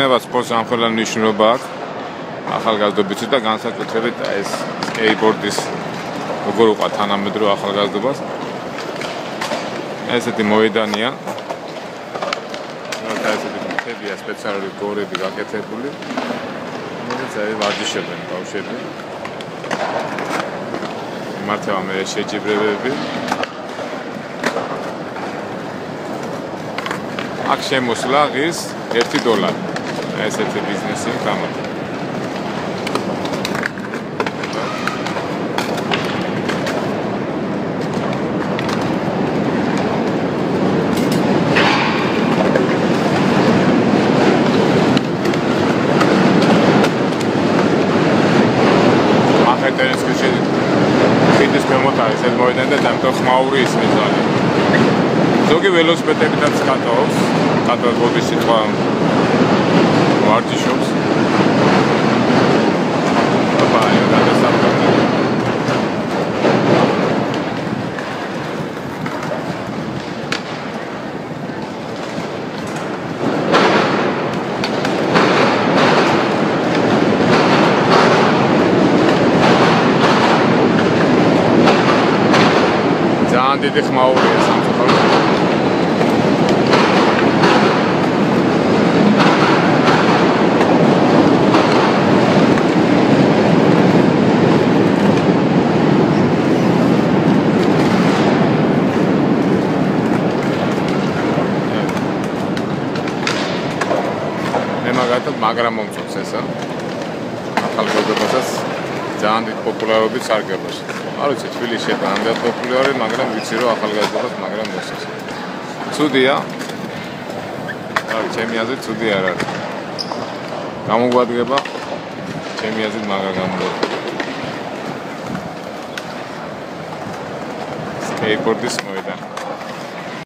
მეცნიერებად სპორტს ამხელა მნიშვნელობა აქვს. ახალგაზრდობისთვის და განსაკუთრებით ეს სკეიტბორდის როგორ უყვა თანამედროვე ახალგაზრდობას. ესეთი მოედანია. ესეთი მთებია სპეციალური გორები გაკეთებული. ეს ვარჯიშობენ ბავშვები. მართლა მე შეჯიბრებები. აქ შემოსვლა ღირს $1. ესეთი ბიზნესი გამოდის. ზოგი ველოსიპედებითაც კატავს, კატავს ბოდის სიტყვა ვარჯიშობს. აბაი, გადასახადია. ძალიან დიდი ხმაურია სამწუხაროდ. მაგრამ მომწონს ესა. ახალგაზრდობასაც ძალიან დიდი პოპულარობით სარგებლობს. არ ვიცი, თბილისში ამდენად პოპულარია, მაგრამ ვიცი რომ ახალგაზრდობას მაგრამ მოსწონს. ცუდია. ჩემი აზრით ცუდი არ არის. გამოგვადგება ჩემი აზრით მაგრა გამოგვადგება. სკეიტბორდის